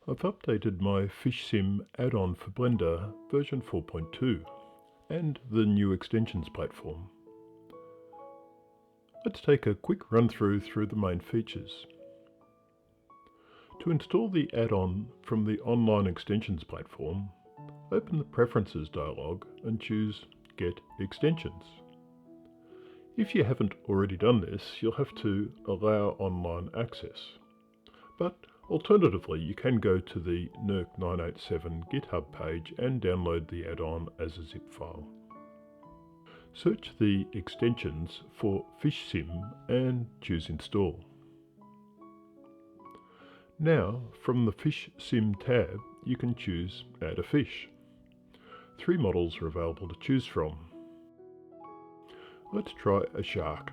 I've updated my FishSim add-on for Blender version 4.2 and the new extensions platform. Let's take a quick run through the main features. To install the add-on from the online extensions platform, open the Preferences dialog and choose Get Extensions. If you haven't already done this, you'll have to allow online access. But alternatively, you can go to the NERC 987 GitHub page and download the add-on as a zip file. Search the extensions for FishSim and choose Install. Now, from the FishSim tab, you can choose Add a Fish. 3 models are available to choose from. Let's try a shark.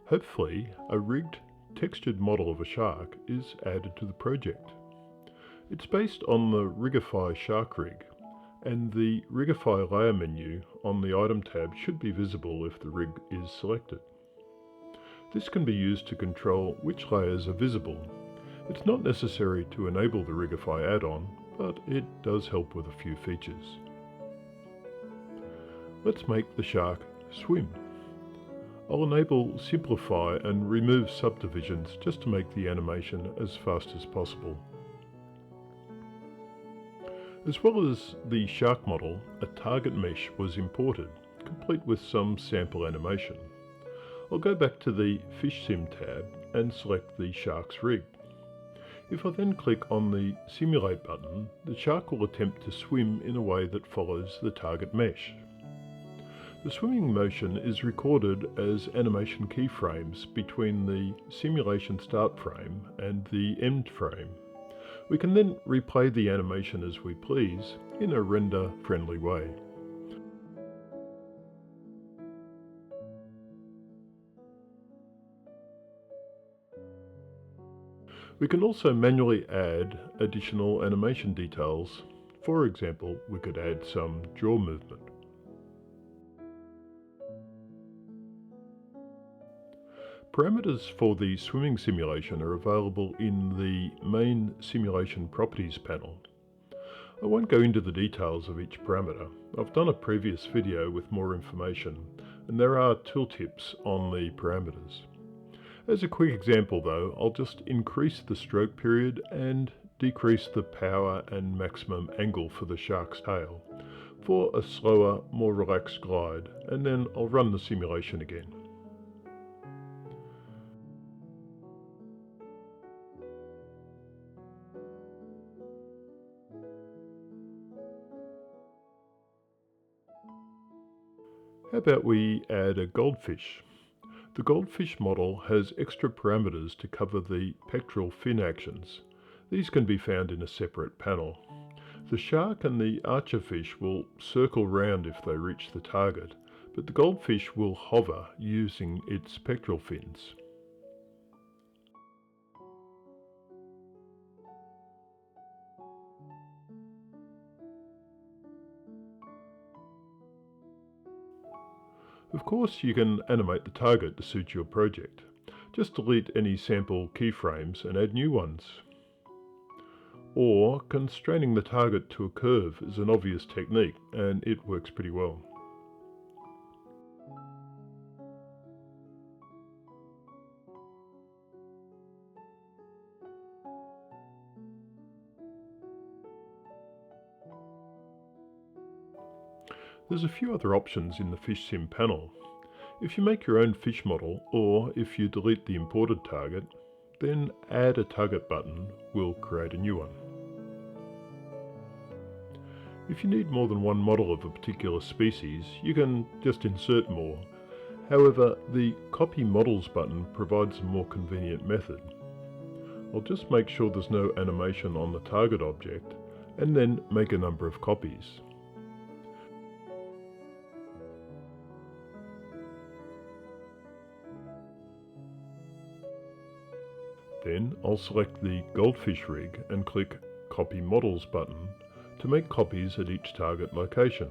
Hopefully, a rigged, textured model of a shark is added to the project. It's based on the Rigify shark rig, and the Rigify layer menu on the Item tab should be visible if the rig is selected. This can be used to control which layers are visible. It's not necessary to enable the Rigify add-on, but it does help with a few features. Let's make the shark swim. I'll enable Simplify and remove subdivisions just to make the animation as fast as possible. As well as the shark model, a target mesh was imported, complete with some sample animation. I'll go back to the FishSim tab and select the shark's rig. If I then click on the Simulate button, the shark will attempt to swim in a way that follows the target mesh. The swimming motion is recorded as animation keyframes between the simulation start frame and the end frame. We can then replay the animation as we please in a render-friendly way. We can also manually add additional animation details. For example, we could add some jaw movement. Parameters for the swimming simulation are available in the main Simulation Properties panel. I won't go into the details of each parameter. I've done a previous video with more information, and there are tooltips on the parameters. As a quick example though, I'll just increase the stroke period and decrease the power and maximum angle for the shark's tail for a slower, more relaxed glide, and then I'll run the simulation again. How about we add a goldfish? The goldfish model has extra parameters to cover the pectoral fin actions. These can be found in a separate panel. The shark and the archerfish will circle round if they reach the target, but the goldfish will hover using its pectoral fins. Of course, you can animate the target to suit your project. Just delete any sample keyframes and add new ones. Or constraining the target to a curve is an obvious technique, and it works pretty well. There's a few other options in the FishSim panel. If you make your own fish model, or if you delete the imported target, then Add a Target button will create a new one. If you need more than one model of a particular species, you can just insert more. However, the Copy Models button provides a more convenient method. I'll just make sure there's no animation on the target object, and then make a number of copies. Then I'll select the goldfish rig and click Copy Models button to make copies at each target location.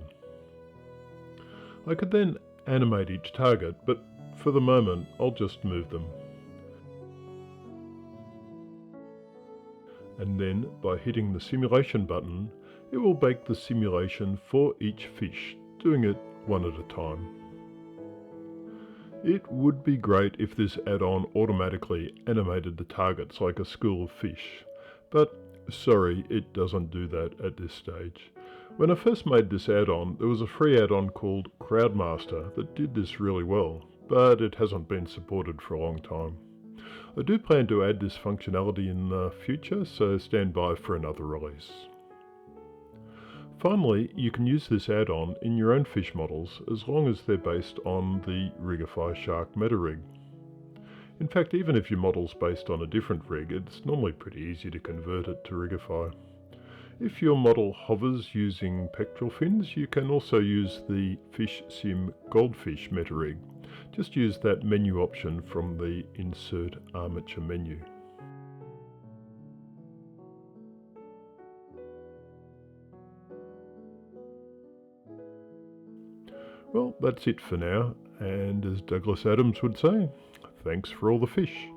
I could then animate each target, but for the moment I'll just move them. And then by hitting the simulation button, it will bake the simulation for each fish, doing it one at a time. It would be great if this add-on automatically animated the targets like a school of fish, but sorry, it doesn't do that at this stage. When I first made this add-on, there was a free add-on called Crowdmaster that did this really well, but it hasn't been supported for a long time. I do plan to add this functionality in the future, so stand by for another release. Finally, you can use this add-on in your own fish models as long as they're based on the Rigify Shark meta rig. In fact, even if your model's based on a different rig, it's normally pretty easy to convert it to Rigify. If your model hovers using pectoral fins, you can also use the FishSim goldfish meta rig. Just use that menu option from the Insert Armature menu. Well, that's it for now, and as Douglas Adams would say, thanks for all the fish.